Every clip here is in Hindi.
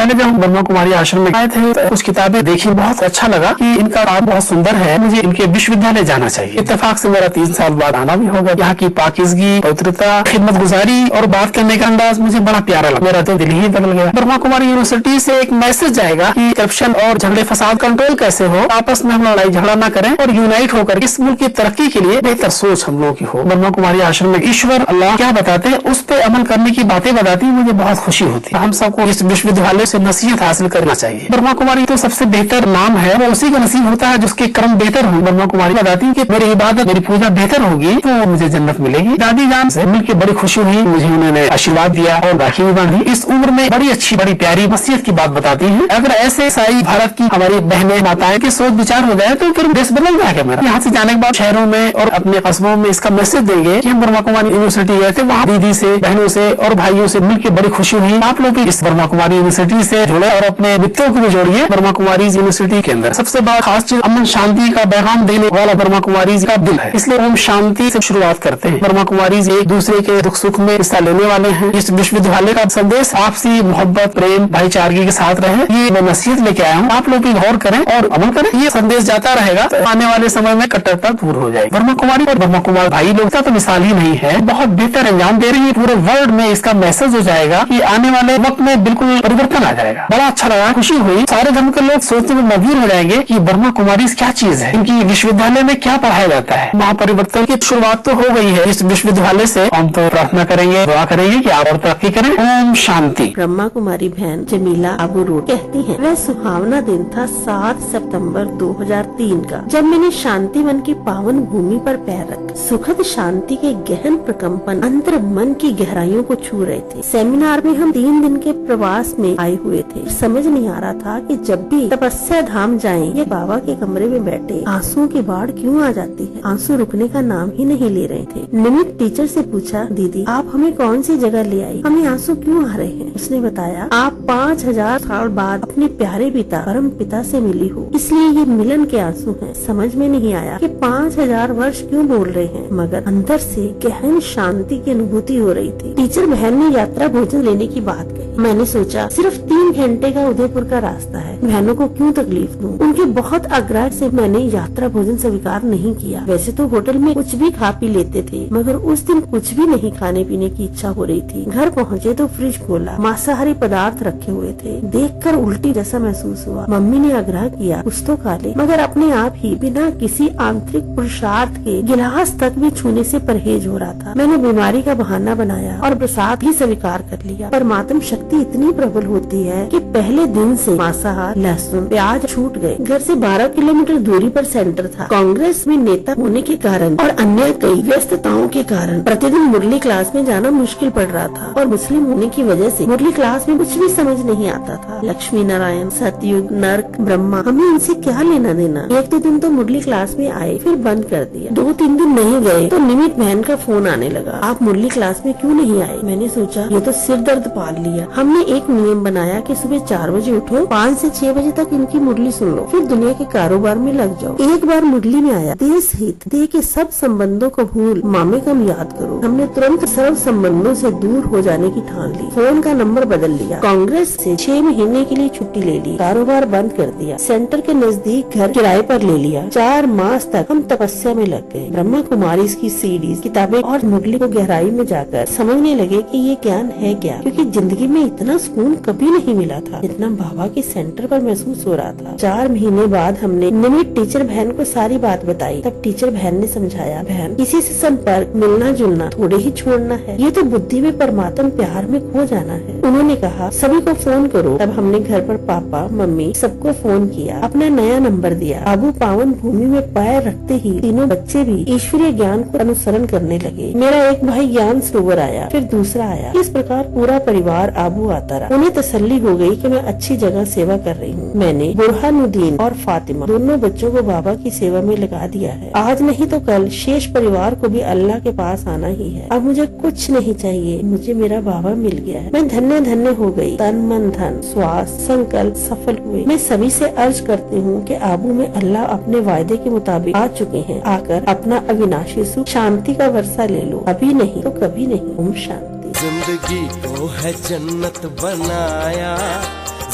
पहले जब हम ब्रह्मा कुमारी आश्रम में आए थे तो कुछ किताबें देखी, बहुत अच्छा लगा कि इनका काम बहुत सुंदर है, मुझे इनके विश्वविद्यालय जाना चाहिए। इत्तेफाक से मेरा 3 साल बाद आना भी होगा। यहाँ की पाकिज़गी, पवित्रता, खिदमत गुजारी और बात करने का अंदाज मुझे बड़ा प्यारा लगा। मेरा तो दिल ही बदल गया। ब्रह्मा कुमारी यूनिवर्सिटी से एक मैसेज जाएगा कि करप्शन और झगड़े फसाद कंट्रोल कैसे हो, आपस में हम लड़ाई झगड़ा न करें और यूनाइट होकर इस मुल्क की तरक्की के लिए बेहतर सोच हम लोगों की हो। ब्रह्मा कुमारी आश्रम में ईश्वर अल्लाह क्या बताते हैं उस पे अमल करने की बातें बताती, मुझे बहुत खुशी होती है। हम सबको इस विश्वविद्यालय से नसीहत हासिल करना चाहिए। ब्रह्मा कुमारी तो सबसे बेहतर नाम है, वो उसी का नसीब होता है जिसके कर्म बेहतर हो। ब्रह्मा कुमारी बताती है कि मेरी इबादत, मेरी पूजा बेहतर होगी तो मुझे जन्नत मिलेगी। दादी जान से मिलकर बड़ी खुशी हुई, मुझे उन्होंने आशीर्वाद दिया और राखी भी बांधी। इस उम्र में बड़ी अच्छी, बड़ी प्यारी वसीयत की बात बताती है। अगर ऐसे सारी भारत की हमारी बहनें, माताएं की सोच विचार हो जाए तो फिर देश बदल जाएगा मेरा। यहाँ से जाने के बाद शहरों में और अपने कस्बों में इसका मैसेज देंगे कि हम ब्रह्मा कुमारी यूनिवर्सिटी गए थे, वहाँ दीदी से, बहनों से और भाइयों से मिलकर बड़ी खुशी हुई। आप लोग भी इस ब्रह्मा कुमारी यूनिवर्सिटी से जुड़े और अपने मित्रों को भी जोड़िए। ब्रह्मा कुमारी यूनिवर्सिटी के अंदर सबसे बड़ा खास चीज अमन शांति का पैगाम देने वाला ब्रह्मा कुमारी का दिल है, इसलिए हम शांति से शुरुआत करते हैं। ब्रह्मा कुमारी एक दूसरे के दुख सुख में हिस्सा लेने वाले हैं। इस विश्वविद्यालय का संदेश आपसी मोहब्बत, प्रेम, भाईचारगी के साथ रहे, ये मैं नसीहत लेके आया हूँ। आप लोग भी गौर करें और अमल करें, ये संदेश जाता रहेगा तो आने वाले समय में कट्टरता दूर हो जाएगी। ब्रह्मा कुमारी और ब्रह्मा कुमार भाई लोग तो मिसाल ही नहीं है, बहुत बेहतर अंजाम दे रही है। पूरे वर्ल्ड में इसका मैसेज हो जाएगा कि आने वाले वक्त में बिल्कुल परिवर्तन आ जाएगा। बड़ा अच्छा लगा, खुशी हुई। सारे धर्म के लोग सोचने में मजबूर हो जाएंगे कि ब्रह्मा कुमारी क्या चीज है, इनकी विश्वविद्यालय में क्या पढ़ाया जाता है। महापरिवर्तन की शुरुआत तो हो गई है इस विश्वविद्यालय से। हम तो प्रार्थना करेंगे, दुआ करेंगे कि आप और तरक्की करें। ओम शांति। ब्रह्मा कुमारी बहन जमीला अबू रोड कहती हैं, वह सुहावना दिन था 7 सितंबर 2003 का, जब मैंने शांति वन की पावन भूमि पर पैर रखा। सुखद शांति के गहन प्रकंपन अंतर मन की गहराइयों को छू रहे थे। सेमिनार में हम 3 दिन के प्रवास में आए हुए थे। समझ नहीं आ रहा था कि जब भी तपस्या धाम जाएं या बाबा के कमरे में बैठे आंसुओं की बाढ़ क्यों आ जाती है। आंसू रुकने का नाम ही नहीं ले रहे थे। निमित टीचर से पूछा, दीदी आप हमें कौन सी जगह ले आई, हमें आंसू क्यों आ रहे हैं। उसने बताया, आप 5000 साल बाद अपने प्यारे पिता परम पिता से मिली हो, इसलिए ये मिलन के आंसू हैं। समझ में नहीं आया कि 5000 वर्ष क्यों बोल रहे हैं, मगर अंदर से गहन शांति की अनुभूति हो रही थी। टीचर बहन ने यात्रा भोजन लेने की बात कही। मैंने सोचा सिर्फ 3 घंटे का उदयपुर का रास्ता है, बहनों को क्यों तकलीफ दूं। उनके बहुत आग्रह से मैंने यात्रा भोजन स्वीकार नहीं किया। वैसे तो होटल में कुछ भी खा पी लेते थे, मगर उस दिन कुछ भी नहीं खाने पीने की इच्छा हो रही थी। घर पहुँचे तो फ्रिज खोला, मांसाहारी पदार्थ रखे हुए थे। देखकर उल्टी जैसा महसूस हुआ। मम्मी ने आग्रह किया कुछ तो खा ले, मगर अपने आप ही बिना किसी आंतरिक पुरुषार्थ के गिलास तक भी छूने से परहेज हो रहा था। मैंने बीमारी का बहाना बनाया और प्रसाद भी स्वीकार कर लिया। परमात्म शक्ति इतनी प्रबल होती है कि पहले दिन से मांसाहार, लहसुन, प्याज छूट गए। घर से 12 किलोमीटर दूरी पर सेंटर था। कांग्रेस में नेता होने के कारण और अन्य कई व्यस्तताओं के कारण प्रतिदिन मुरली क्लास में जाना मुश्किल पड़ रहा था, और मुस्लिम होने की वजह से मुरली क्लास में कुछ भी समझ नहीं आता था। लक्ष्मी नारायण, सतयुग, नर्क, ब्रह्मा, हमें इनसे क्या लेना देना। एक 2 दिन तो मुरली क्लास में आए, फिर बंद कर दिया। 2-3 दिन नहीं गए तो निमित बहन का फोन आने लगा, आप मुरली क्लास में क्यों नहीं आए। मैंने सोचा ये तो सिर दर्द पाल लिया। हमने एक नियम बनाया कि सुबह 4 बजे उठो, 5 से 6 बजे तक इनकी मुरली सुन लो, फिर दुनिया के कारोबार में लग जाओ। एक बार मुरली में आया, देश हित, देह के सब संबंधों को भूल मामे कम याद करो। हमने तुरंत सर्व संबंधों से दूर हो जाने की ठान ली। फोन का नंबर बदल लिया, कांग्रेस से 6 महीने के लिए छुट्टी ले ली, कारोबार बंद कर दिया, सेंटर के नजदीक घर किराए पर ले लिया। 4 मास तक हम तपस्या में लग गए। ब्रह्मा कुमारी की सीडीज, किताबें और मुरली को गहराई में जाकर समझने लगे कि ये ज्ञान है क्या, क्योंकि जिंदगी में इतना सुकून कभी नहीं मिला था जितना बाबा के सेंटर पर महसूस हो रहा था। 4 महीने बाद हमने निमित टीचर बहन को सारी बात बताई। तब टीचर बहन ने समझाया, बहन किसी से संपर्क, मिलना जुलना थोड़े ही छोड़ना है, ये तो बुद्धि में परमात्मा प्यार में खो जाना है। उन्होंने कहा सभी को फोन करो। तब हमने घर पर पापा, मम्मी सबको फोन किया, अपना नया नंबर दिया। आबू पावन भूमि में पैर रखते ही तीनों बच्चे भी ईश्वरीय ज्ञान को अनुसरण करने लगे। मेरा एक भाई ज्ञान सरोवर आया, फिर दूसरा आया। इस प्रकार पूरा परिवार आबू आता रहा। उन्हें तसल्ली हो गई कि मैं अच्छी जगह सेवा कर रही हूँ। मैंने बुरहानुद्दीन और फातिमा दोनों बच्चों को बाबा की सेवा में लगा दिया है। आज नहीं तो कल शेष परिवार को भी अल्लाह के पास आना ही है। अब मुझे कुछ नहीं चाहिए, मुझे मेरा बाबा मिल गया है। मैं धन्य धन्य हो गई। तन मन धन श्वास संकल्प सफल हुए। मैं सभी से अर्ज करती हूँ कि आबू में अल्लाह अपने वायदे के मुताबिक आ चुके हैं। आकर अपना अविनाशी सुख शांति का वर्षा ले लो, अभी नहीं तो कभी नहीं। ओम शांति। जिंदगी को है जन्नत बनाया,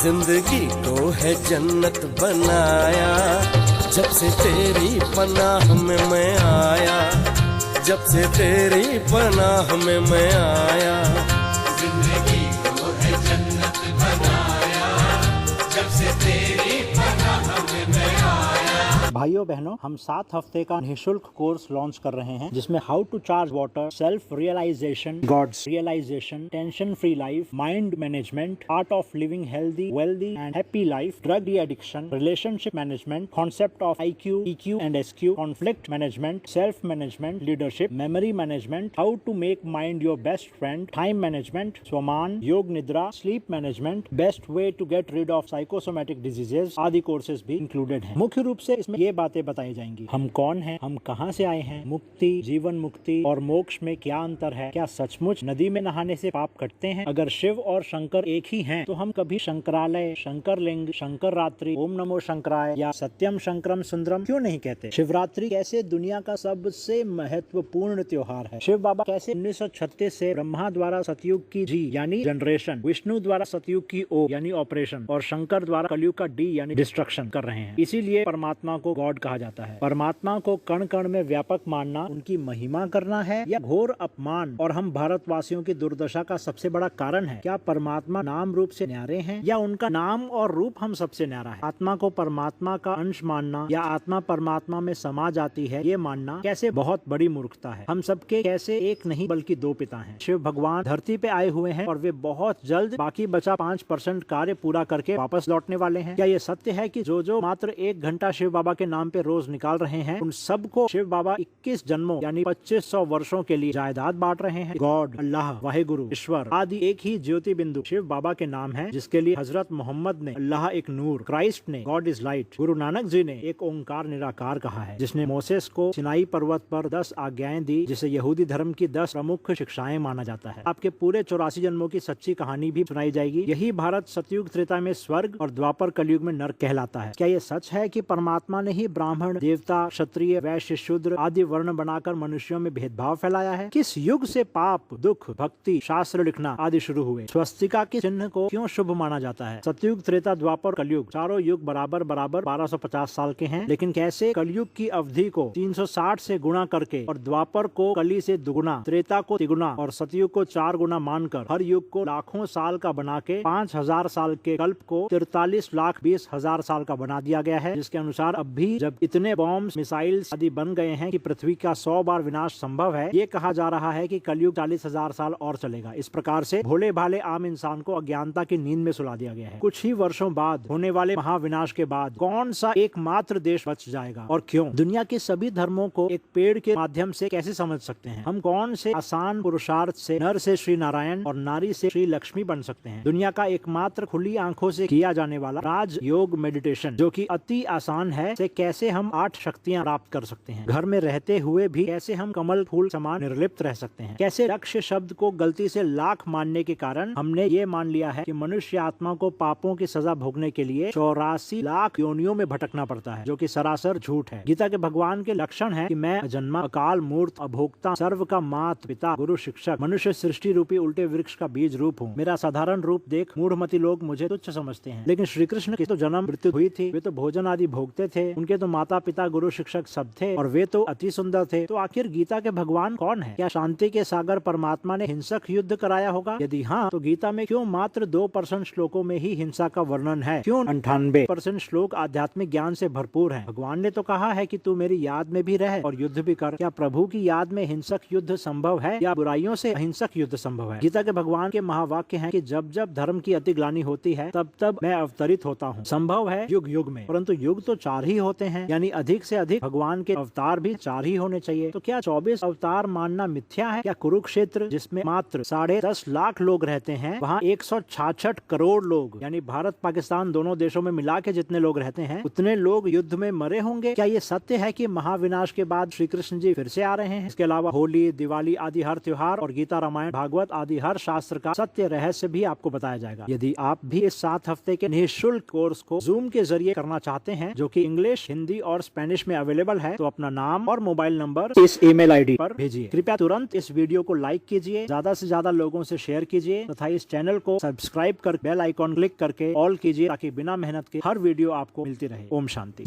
जिंदगी को है जन्नत बनाया, जब से तेरी पनाह में मैं आया, जब से तेरी पनाह में मैं आया। जिंदगी को है जन्नत बनाया, जब से तेरी पनाह में मैं आया। भाइयों बहनों, हम 7 हफ्ते का निःशुल्क कोर्स लॉन्च कर रहे हैं जिसमें how to charge water, self realisation, god's realisation, tension free life, mind management, art of living healthy, wealthy and happy life, drug de addiction, relationship management, concept of IQ, EQ and SQ, conflict management, self management, leadership, memory management, how to make mind your best friend, time management, स्वमान, Yog Nidra, sleep management, best way to get rid of psychosomatic diseases आदि कोर्सेज भी इंक्लूडेड हैं। मुख्य रूप से इसमें ये बातें बताई जाएंगी: हम कौन हैं, हम कहां से आए हैं, मुक्ति, जीवन मुक्ति और मोक्ष में क्या अंतर है, क्या सचमुच नदी में नहाने से पाप कटते हैं, अगर शिव और शंकर एक ही हैं तो हम कभी शंकरालय, शंकरलिंग, शंकर रात्रि, ओम नमो शंकराय या सत्यम शंकरम सुंदरम क्यों नहीं कहते? शिवरात्रि कैसे दुनिया का सबसे महत्वपूर्ण त्योहार है? शिव बाबा कैसे 1936 से ब्रह्मा द्वारा सतयुग की जी यानी जनरेशन, विष्णु द्वारा सतयुग की ओ यानी ऑपरेशन और शंकर द्वारा कलयुग का डी यानी डिस्ट्रक्शन कर रहे हैं? इसीलिए परमात्मा को गॉड कहा जाता है। परमात्मा को कण कण में व्यापक मानना उनकी महिमा करना है या घोर अपमान और हम भारतवासियों की दुर्दशा का सबसे बड़ा कारण है? क्या परमात्मा नाम रूप से न्यारे हैं या उनका नाम और रूप हम सबसे न्यारा है? आत्मा को परमात्मा का अंश मानना या आत्मा परमात्मा में समा जाती है ये मानना कैसे बहुत बड़ी मूर्खता है। हम सबके कैसे एक नहीं बल्कि 2 पिता हैं। शिव भगवान धरती पे आए हुए हैं और वे बहुत जल्द बाकी बचा 5% कार्य पूरा करके वापस लौटने वाले हैं। क्या ये सत्य है कि जो मात्र 1 घंटा शिव बाबा के नाम पे रोज निकाल रहे हैं उन सबको शिव बाबा 21 जन्मों यानी 2500 वर्षों के लिए जायदाद बांट रहे हैं? गॉड, अल्लाह, वाहेगुरु, ईश्वर आदि एक ही ज्योति बिंदु शिव बाबा के नाम है, जिसके लिए हजरत मोहम्मद ने अल्लाह एक नूर, क्राइस्ट ने God is light, Guru Nanak ji ने एक ओंकार निराकार कहा है, जिसने मोसेस को सिनाई पर्वत पर 10 आज्ञाएं दी, जिसे यहूदी धर्म की 10 प्रमुख शिक्षाएं माना जाता है। आपके पूरे 84 जन्मों की सच्ची कहानी भी सुनाई जाएगी। यही भारत सतयुग त्रेता में स्वर्ग और द्वापर कलयुग में नरक कहलाता है। क्या ये सच है कि परमात्मा ने ही ब्राह्मण, देवता, क्षत्रिय, वैश्य, शूद्र आदि वर्ण बनाकर मनुष्यों में भेदभाव फैलाया है? किस युग से पाप, दुख, भक्ति, शास्त्र लिखना आदि शुरू हुए? स्वस्तिका के चिन्ह को क्यों शुभ माना जाता है? सतयुग, त्रेता, द्वापर, कलयुग चारों युग बराबर 1250 साल के हैं, लेकिन कैसे कलयुग की अवधि को 360 से गुणा करके और द्वापर को कली से दुगुना, त्रेता को तिगुना और सतयुग को 4 गुना मानकर हर युग को लाखों साल का बना के 5000 साल के कल्प को 43,20,000 साल का बना दिया गया है, जिसके अनुसार अब भी जब इतने बॉम्ब, मिसाइल्स आदि बन गए हैं कि पृथ्वी का 100 बार विनाश संभव है, ये कहा जा रहा है कि कलयुग 40,000 साल और चलेगा। इस प्रकार से भोले भाले आम इंसान को अज्ञानता की नींद में सुला दिया गया है। कुछ ही वर्षों बाद होने वाले महाविनाश के बाद कौन सा एकमात्र देश बच जाएगा और क्यों? दुनिया के सभी धर्मों को एक पेड़ के माध्यम से कैसे समझ सकते हैं? हम कौन से आसान पुरुषार्थ से नर से श्री नारायण और नारी से श्री लक्ष्मी बन सकते हैं? दुनिया का एकमात्र खुली आंखों से किया जाने वाला राज योग मेडिटेशन, जो कि अति आसान है, से कैसे हम 8 शक्तियाँ प्राप्त कर सकते हैं? घर में रहते हुए भी कैसे हम कमल फूल समान निर्लिप्त रह सकते हैं? कैसे लक्ष्य शब्द को गलती से लाख मानने के कारण हमने ये मान लिया है कि मनुष्य आत्मा को पापों की सजा भोगने के लिए 84 लाख योनियों में भटकना पड़ता है, जो कि सरासर झूठ है। गीता के भगवान के लक्षण है कि मैं अजन्मा, अकाल मूर्त, अभोक्ता, सर्व का मात पिता, गुरु, शिक्षक, मनुष्य सृष्टि रूपी उल्टे वृक्ष का बीज रूप हूँ। मेरा साधारण रूप देख मूढ़मती लोग मुझे तुच्छ समझते हैं, लेकिन श्री कृष्ण की तो जन्म मृत्यु हुई थी, वे तो भोजन आदि भोगते थे, उनके तो माता पिता, गुरु, शिक्षक सब थे और वे तो अति सुंदर थे। तो आखिर गीता के भगवान कौन है? क्या शांति के सागर परमात्मा ने हिंसक युद्ध कराया होगा? यदि हाँ, तो गीता में क्यों मात्र 2% श्लोकों में ही हिंसा का वर्णन है? क्यों 98% श्लोक आध्यात्मिक ज्ञान से भरपूर हैं? भगवान ने तो कहा है कि तू मेरी याद में भी रह और युद्ध भी कर। क्या प्रभु की याद में हिंसक युद्ध संभव है या बुराइयों से अहिंसक युद्ध संभव है? गीता के भगवान के महावाक्य हैं कि जब जब धर्म की अतिग्लानि होती है तब तब मैं अवतरित होता हूँ। संभव है युग युग में, परंतु युग तो 4 ही होते हैं, यानी अधिक से अधिक भगवान के अवतार भी 4 ही होने चाहिए। तो क्या 24 अवतार मानना मिथ्या है? क्या कुरुक्षेत्र, जिसमें मात्र 10.5 लाख लोग रहते हैं, वहाँ 166 करोड़ लोग यानी भारत पाकिस्तान दोनों देशों में मिला के जितने लोग रहते हैं उतने लोग युद्ध में मरे होंगे? क्या ये सत्य है कि महाविनाश के बाद श्री कृष्ण जी फिर से आ रहे हैं? इसके अलावा होली, दिवाली आदि हर त्योहार और गीता, रामायण, भागवत आदि हर शास्त्र का सत्य रहस्य भी आपको बताया जाएगा। यदि आप भी इस 7 हफ्ते के निःशुल्क कोर्स को जूम के जरिए करना चाहते हैं, जो कि इंग्लिश, इंग्लिश, हिंदी और स्पेनिश में अवेलेबल है, तो अपना नाम और मोबाइल नंबर इस ईमेल आईडी पर भेजिए। कृपया तुरंत इस वीडियो को लाइक कीजिए, ज्यादा से ज्यादा लोगों से शेयर कीजिए तथा इस चैनल को सब्सक्राइब कर बेल आइकॉन क्लिक करके ऑल कीजिए, ताकि बिना मेहनत के हर वीडियो आपको मिलती रहे। ओम शांति।